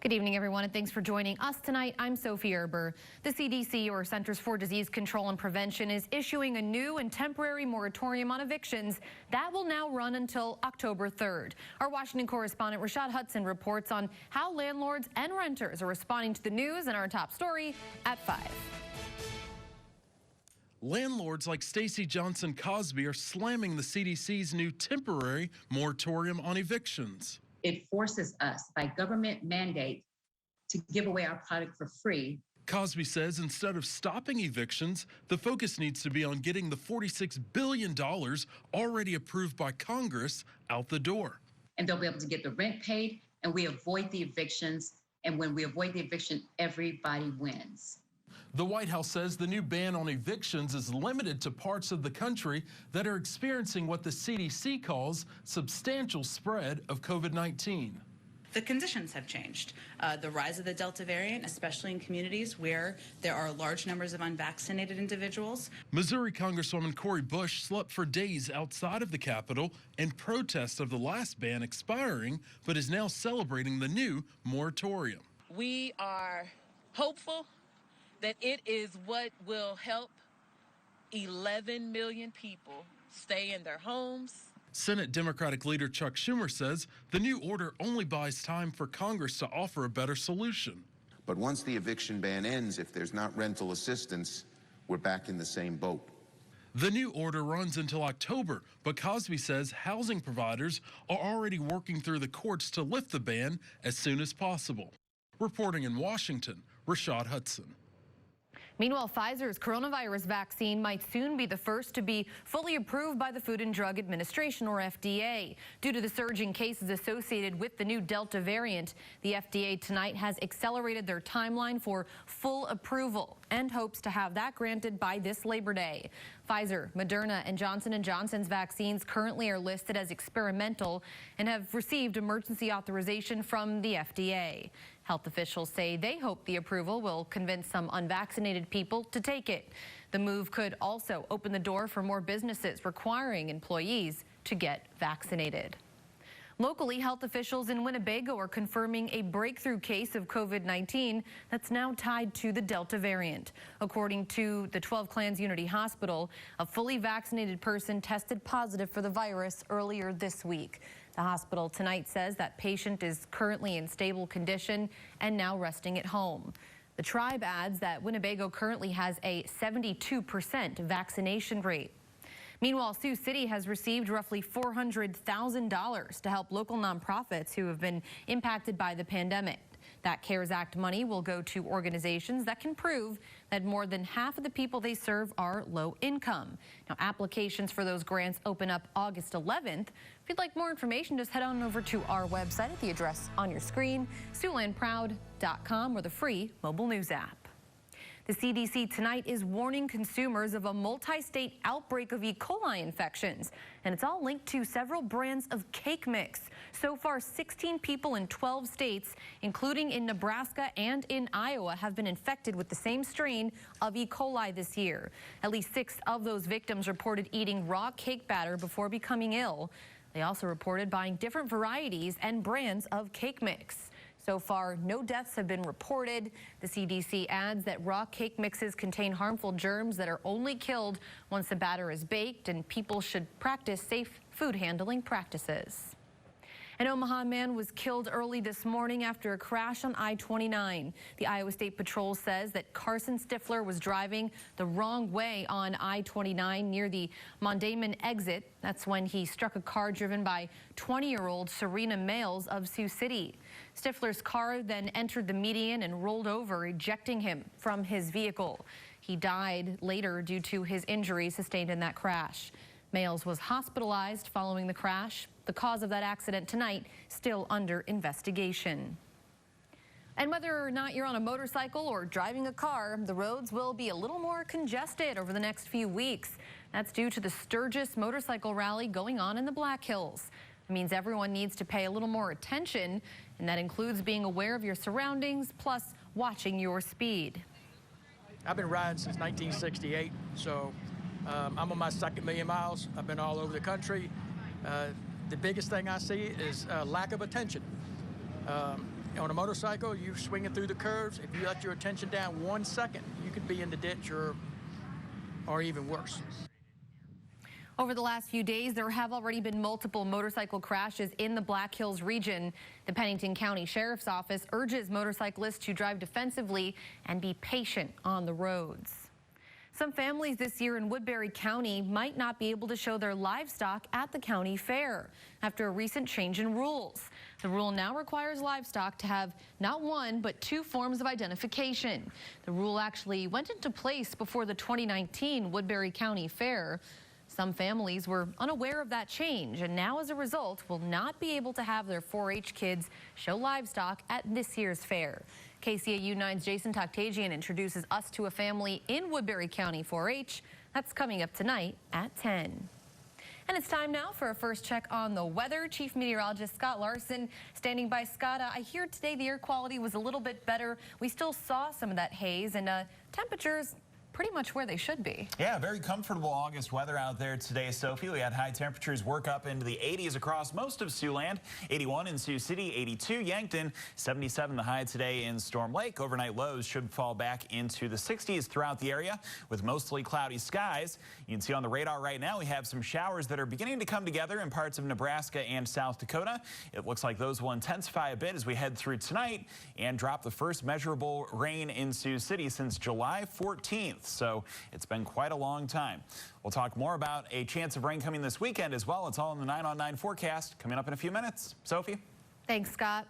Good evening, everyone, and thanks for joining us tonight. I'm Sophie Erber. The CDC, or Centers for Disease Control and Prevention, is issuing a new and temporary moratorium on evictions that will now run until October 3rd. Our Washington correspondent Rashad Hudson reports on how landlords and renters are responding to the news in our top story at 5. Landlords like Stacey Johnson Cosby are slamming the CDC's new temporary moratorium on evictions. It forces us by government mandate to give away our product for free. Cosby says instead of stopping evictions, the focus needs to be on getting the $46 billion already approved by Congress out the door. And they'll be able to get the rent paid, and we avoid the evictions. And when we avoid the eviction, everybody wins. The White House says the new ban on evictions is limited to parts of the country that are experiencing what the CDC calls substantial spread of COVID-19. The conditions have changed. The rise of the Delta variant, especially in communities where there are large numbers of unvaccinated individuals. Missouri Congresswoman Cori Bush slept for days outside of the Capitol in protest of the last ban expiring, but is now celebrating the new moratorium. We are hopeful that it is what will help 11 million people stay in their homes. Senate Democratic leader Chuck Schumer says the new order only buys time for Congress to offer a better solution. But once the eviction ban ends, if there's not rental assistance, we're back in the same boat. The new order runs until October, but Cosby says housing providers are already working through the courts to lift the ban as soon as possible. Reporting in Washington, Rashad Hudson. Meanwhile, Pfizer's coronavirus vaccine might soon be the first to be fully approved by the Food and Drug Administration, or FDA. Due to the surging cases associated with the new Delta variant, the FDA tonight has accelerated their timeline for full approval and hopes to have that granted by this Labor Day. Pfizer, Moderna, and Johnson & Johnson's vaccines currently are listed as experimental and have received emergency authorization from the FDA. Health officials say they hope the approval will convince some unvaccinated people to take it. The move could also open the door for more businesses requiring employees to get vaccinated. Locally, health officials in Winnebago are confirming a breakthrough case of COVID-19 that's now tied to the Delta variant. According to the 12 Clans Unity Hospital, a fully vaccinated person tested positive for the virus earlier this week. The hospital tonight says that patient is currently in stable condition and now resting at home. The tribe adds that Winnebago currently has a 72% vaccination rate. Meanwhile, Sioux City has received roughly $400,000 to help local nonprofits who have been impacted by the pandemic. That CARES Act money will go to organizations that can prove that more than half of the people they serve are low income. Now, applications for those grants open up August 11th. If you'd like more information, just head on over to our website at the address on your screen, SiouxlandProud.com, or the free mobile news app. The CDC tonight is warning consumers of a multi-state outbreak of E. coli infections, and it's all linked to several brands of cake mix. So far, 16 people in 12 states, including in Nebraska and in Iowa, have been infected with the same strain of E. coli this year. At least 6 of those victims reported eating raw cake batter before becoming ill. They also reported buying different varieties and brands of cake mix. So far, no deaths have been reported. The CDC adds that raw cake mixes contain harmful germs that are only killed once the batter is baked, and people should practice safe food handling practices. An Omaha man was killed early this morning after a crash on I-29. The Iowa State Patrol says that Carson Stifler was driving the wrong way on I-29 near the Mondayman exit. That's when he struck a car driven by 20-year-old Serena Males of Sioux City. Stifler's car then entered the median and rolled over, ejecting him from his vehicle. He died later due to his injuries sustained in that crash. Males was hospitalized following the crash. The cause of that accident tonight still under investigation. And whether or not you're on a motorcycle or driving a car, the roads will be a little more congested over the next few weeks. That's due to the Sturgis Motorcycle Rally going on in the Black Hills. It means everyone needs to pay a little more attention, and that includes being aware of your surroundings, plus watching your speed. I've been riding since 1968, so I'm on my second million miles. I've been all over the country. The biggest thing I see is lack of attention. On a motorcycle, you swing it through the curves. If you let your attention down 1 second, you could be in the ditch or even worse. Over the last few days, there have already been multiple motorcycle crashes in the Black Hills region. The Pennington County Sheriff's Office urges motorcyclists to drive defensively and be patient on the roads. Some families this year in Woodbury County might not be able to show their livestock at the county fair after a recent change in rules. The rule now requires livestock to have not one, but 2 forms of identification. The rule actually went into place before the 2019 Woodbury County Fair. Some families were unaware of that change and now as a result will not be able to have their 4-H kids show livestock at this year's fair. KCAU 9's Jason Toktagian introduces us to a family in Woodbury County 4-H. That's coming up tonight at 10. And it's time now for a first check on the weather. Chief Meteorologist Scott Larson standing by. Scott, I hear today the air quality was a little bit better. We still saw some of that haze and temperatures pretty much where they should be. Yeah, very comfortable August weather out there today, Sophie. We had high temperatures work up into the 80s across most of Siouxland. 81 in Sioux City, 82 Yankton, 77 the high today in Storm Lake. Overnight lows should fall back into the 60s throughout the area with mostly cloudy skies. You can see on the radar right now we have some showers that are beginning to come together in parts of Nebraska and South Dakota. It looks like those will intensify a bit as we head through tonight and drop the first measurable rain in Sioux City since July 14th. So it's been quite a long time. We'll talk more about a chance of rain coming this weekend as well. It's all in the 9 on 9 forecast coming up in a few minutes. Sophie? Thanks, Scott.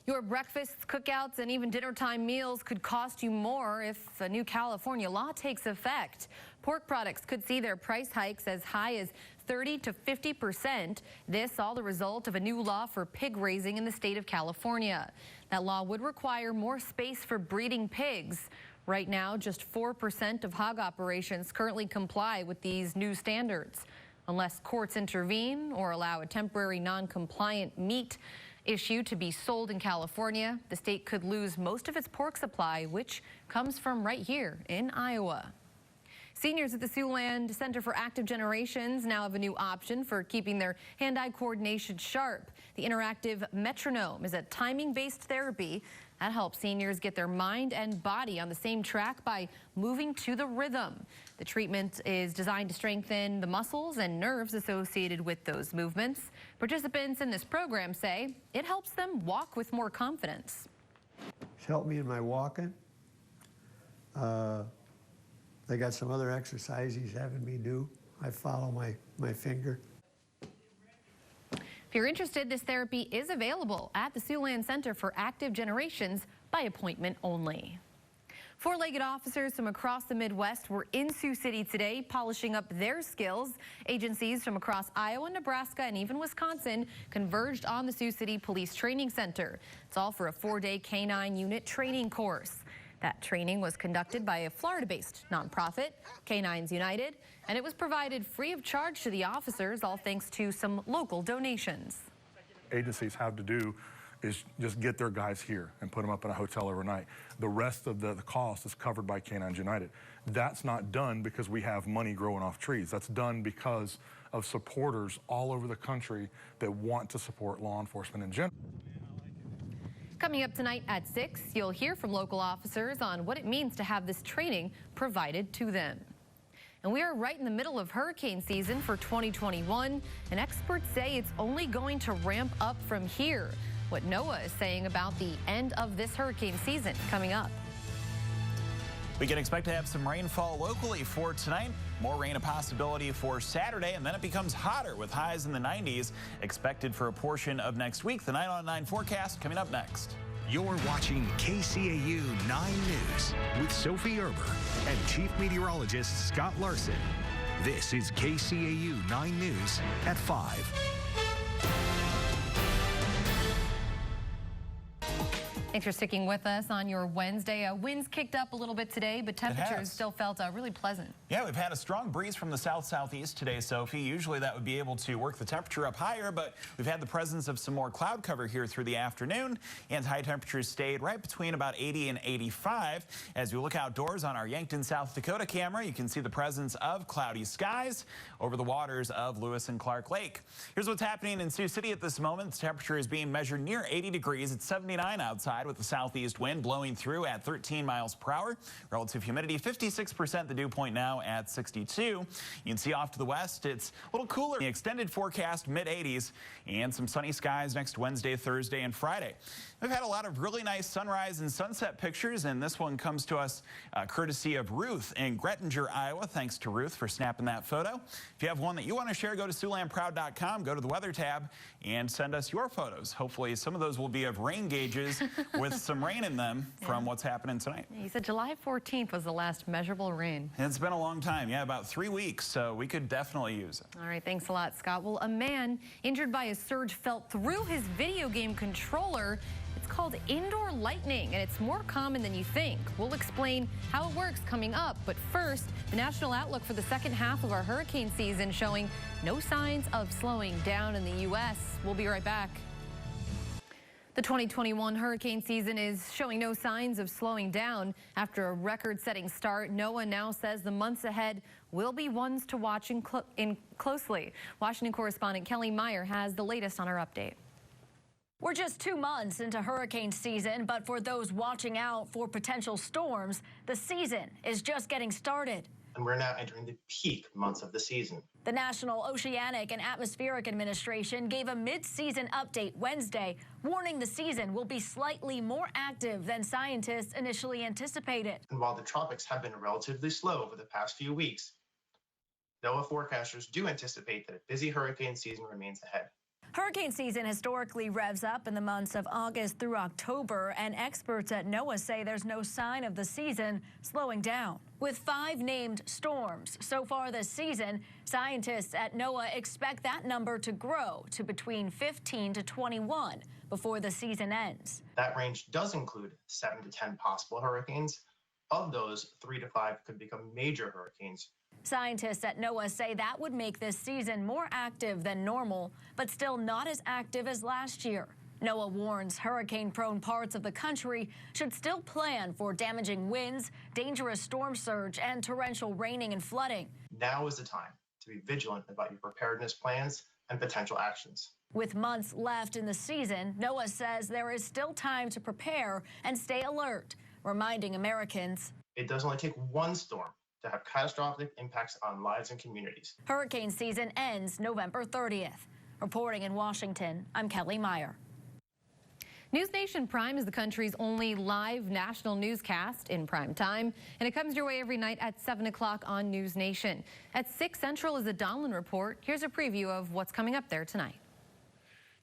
Your breakfasts, cookouts, and even dinner time meals could cost you more if a new California law takes effect. Pork products could see their price hikes as high as 30 to 50%. This all the result of a new law for pig raising in the state of California. That law would require more space for breeding pigs. Right now, just 4% of hog operations currently comply with these new standards. Unless courts intervene or allow a temporary non-compliant meat issue to be sold in California, the state could lose most of its pork supply, which comes from right here in Iowa. Seniors at the Siouxland Center for Active Generations now have a new option for keeping their hand-eye coordination sharp. The interactive metronome is a timing-based therapy that helps seniors get their mind and body on the same track by moving to the rhythm. The treatment is designed to strengthen the muscles and nerves associated with those movements. Participants in this program say it helps them walk with more confidence. It's helped me in my walking. They got some other exercise he's having me do. I follow my finger. If you're interested, this therapy is available at the Siouxland Center for Active Generations by appointment only. 4-legged officers from across the Midwest were in Sioux City today polishing up their skills. Agencies from across Iowa, Nebraska, and even Wisconsin converged on the Sioux City Police Training Center. It's all for a 4-day K-9 unit training course. That training was conducted by a Florida-based nonprofit, K9s United, and it was provided free of charge to the officers, all thanks to some local donations. Agencies have to do is just get their guys here and put them up in a hotel overnight. The rest of the cost is covered by K9s United. That's not done because we have money growing off trees. That's done because of supporters all over the country that want to support law enforcement in general. Coming up tonight at 6, you'll hear from local officers on what it means to have this training provided to them. And we are right in the middle of hurricane season for 2021, and experts say it's only going to ramp up from here. What NOAA is saying about the end of this hurricane season coming up. We can expect to have some rainfall locally for tonight. More rain a possibility for Saturday, and then it becomes hotter with highs in the 90s expected for a portion of next week. The 9 on 9 forecast coming up next. You're watching KCAU 9 News with Sophie Erber and Chief Meteorologist Scott Larson. This is KCAU 9 News at 5. Thanks for sticking with us on your Wednesday. Winds kicked up a little bit today, but temperatures still felt really pleasant. Yeah, we've had a strong breeze from the south-southeast today, Sophie. Usually that would be able to work the temperature up higher, but we've had the presence of some more cloud cover here through the afternoon, and high temperatures stayed right between about 80 and 85. As we look outdoors on our Yankton, South Dakota camera, you can see the presence of cloudy skies over the waters of Lewis and Clark Lake. Here's what's happening in Sioux City at this moment. The temperature is being measured near 80 degrees. It's 79 outside, with the southeast wind blowing through at 13 miles per hour. Relative humidity 56%, the dew point now at 62. You can see off to the west it's a little cooler. The extended forecast mid-80s and some sunny skies next Wednesday, Thursday, and Friday. We've had a lot of really nice sunrise and sunset pictures, and this one comes to us courtesy of Ruth in Grettinger, Iowa. Thanks to Ruth for snapping that photo. If you have one that you want to share, go to SiouxlandProud.com, go to the weather tab, and send us your photos. Hopefully some of those will be of rain gauges with some rain in them from what's happening tonight. You said July 14th was the last measurable rain. It's been a long time. Yeah, about 3 weeks, so we could definitely use it. All right, thanks a lot, Scott. Well, a man injured by a surge felt through his video game controller. It's called indoor lightning, and it's more common than you think. We'll explain how it works coming up. But first, the national outlook for the second half of our hurricane season showing no signs of slowing down in the U.S. We'll be right back. The 2021 hurricane season is showing no signs of slowing down. After a record-setting start, NOAA now says the months ahead will be ones to watch in closely. Washington correspondent Kelly Meyer has the latest on our update. We're just 2 months into hurricane season, but for those watching out for potential storms, the season is just getting started. And we're now entering the peak months of the season. The National Oceanic and Atmospheric Administration gave a mid-season update Wednesday, warning the season will be slightly more active than scientists initially anticipated. And while the tropics have been relatively slow over the past few weeks, NOAA forecasters do anticipate that a busy hurricane season remains ahead. Hurricane season historically revs up in the months of August through October, and experts at NOAA say there's no sign of the season slowing down. With 5 named storms so far this season, scientists at NOAA expect that number to grow to between 15 to 21 before the season ends. That range does include 7 to 10 possible hurricanes. Of those, 3 to 5 could become major hurricanes. Scientists at NOAA say that would make this season more active than normal, but still not as active as last year. NOAA warns hurricane-prone parts of the country should still plan for damaging winds, dangerous storm surge, and torrential raining and flooding. Now is the time to be vigilant about your preparedness plans and potential actions. With months left in the season, NOAA says there is still time to prepare and stay alert, reminding Americans it does only take one storm to have catastrophic impacts on lives and communities. Hurricane season ends November 30th. Reporting in Washington, I'm Kelly Meyer. News Nation Prime is the country's only live national newscast in prime time, and it comes your way every night at 7 o'clock on News Nation. At 6 Central is the Donlin Report. Here's a preview of what's coming up there tonight.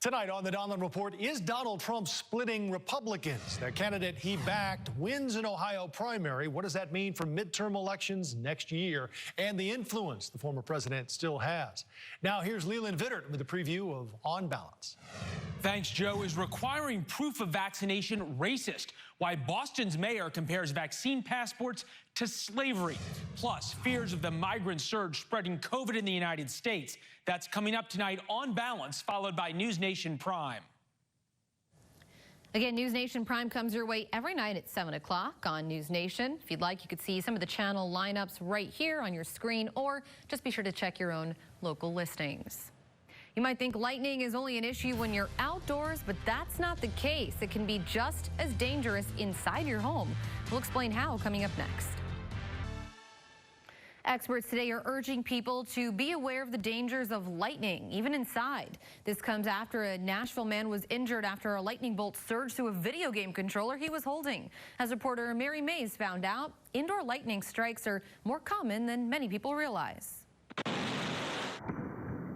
Tonight on the Donlin Report, is Donald Trump splitting Republicans? The candidate he backed wins an Ohio primary. What does that mean for midterm elections next year and the influence the former president still has? Now here's Leland Vittert with a preview of On Balance. Thanks, Joe. Is requiring proof of vaccination racist? Why Boston's mayor compares vaccine passports to slavery. Plus, fears of the migrant surge spreading COVID in the United States. That's coming up tonight on Balance, followed by News Nation Prime. Again, News Nation Prime comes your way every night at 7 o'clock on News Nation. If you'd like, you could see some of the channel lineups right here on your screen, or just be sure to check your own local listings. You might think lightning is only an issue when you're outdoors, but that's not the case. It can be just as dangerous inside your home. We'll explain how coming up next. Experts today are urging people to be aware of the dangers of lightning, even inside. This comes after a Nashville man was injured after a lightning bolt surged through a video game controller he was holding. As reporter Mary Mays found out, indoor lightning strikes are more common than many people realize.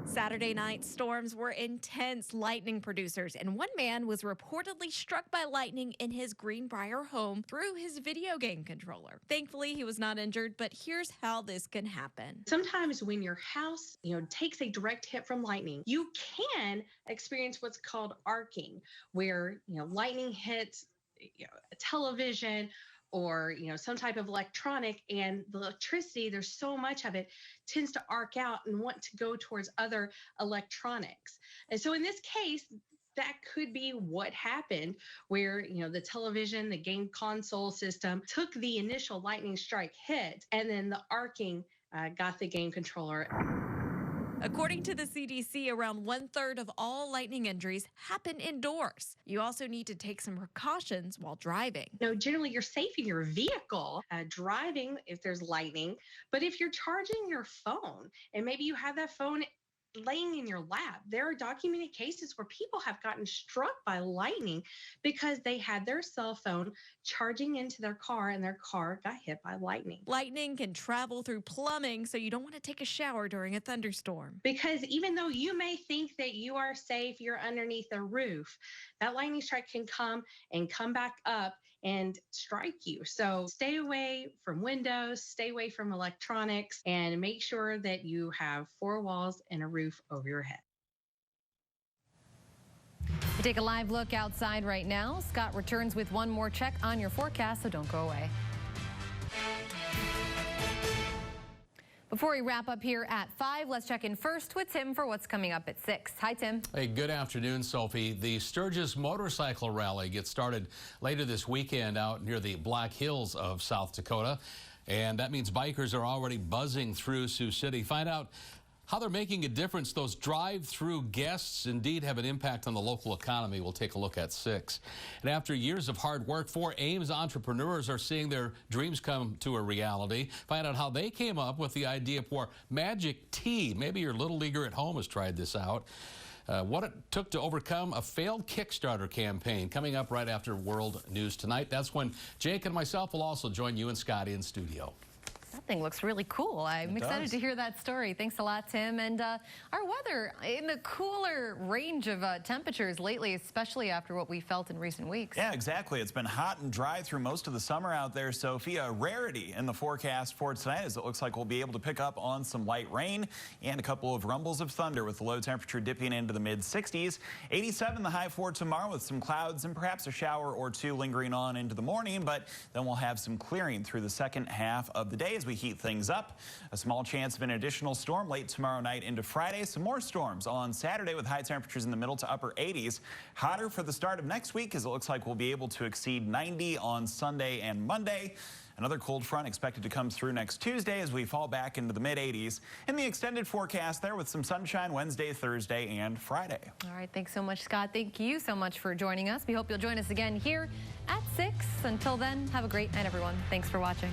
Saturday night storms were intense lightning producers, and one man was reportedly struck by lightning in his Greenbrier home through his video game controller. Thankfully, he was not injured, but here's how this can happen. Sometimes when your house, takes a direct hit from lightning, you can experience what's called arcing, where, lightning hits a television or some type of electronic, and the electricity, there's so much of it, tends to arc out and want to go towards other electronics. And so in this case, that could be what happened, where the television, the game console system took the initial lightning strike hit, and then the arcing got the game controller. According to the CDC, around 1/3 of all lightning injuries happen indoors. You also need to take some precautions while driving. Generally, you're safe in your vehicle driving if there's lightning, but if you're charging your phone and maybe you have that phone laying in your lap, there are documented cases where people have gotten struck by lightning because they had their cell phone charging into their car and their car got hit by lightning. Lightning can travel through plumbing, so you don't want to take a shower during a thunderstorm. Because even though you may think that you are safe, you're underneath a roof, that lightning strike can come back up and strike you. So stay away from windows, stay away from electronics, and make sure that you have 4 walls and a roof over your head. We take a live look outside right now. Scott returns with one more check on your forecast, so don't go away. Before we wrap up here at 5, let's check in first with Tim for what's coming up at 6. Hi, Tim. Hey, good afternoon, Sophie. The Sturgis Motorcycle Rally gets started later this weekend out near the Black Hills of South Dakota. And that means bikers are already buzzing through Sioux City. Find out how they're making a difference. Those drive-through guests indeed have an impact on the local economy. We'll take a look at 6. And after years of hard work, 4 Ames entrepreneurs are seeing their dreams come to a reality. Find out how they came up with the idea for Magic Tea. Maybe your little leaguer at home has tried this out. What it took to overcome a failed Kickstarter campaign. Coming up right after World News Tonight. That's when Jake and myself will also join you and Scotty in studio. That thing looks really cool. I'm excited to hear that story. Thanks a lot, Tim. And our weather in the cooler range of temperatures lately, especially after what we felt in recent weeks. Yeah, exactly. It's been hot and dry through most of the summer out there, Sophie. A rarity in the forecast for tonight, as it looks like we'll be able to pick up on some light rain and a couple of rumbles of thunder, with the low temperature dipping into the mid-60s. 87 the high for tomorrow, with some clouds and perhaps a shower or two lingering on into the morning, but then we'll have some clearing through the second half of the day as we heat things up. A small chance of an additional storm late tomorrow night into Friday. Some more storms on Saturday with high temperatures in the middle to upper 80s. Hotter for the start of next week, as it looks like we'll be able to exceed 90 on Sunday and Monday. Another cold front expected to come through next Tuesday as we fall back into the mid-80s. In the extended forecast there, with some sunshine Wednesday, Thursday, and Friday. All right, thanks so much, Scott. Thank you so much for joining us. We hope you'll join us again here at 6. Until then, have a great night, everyone. Thanks for watching.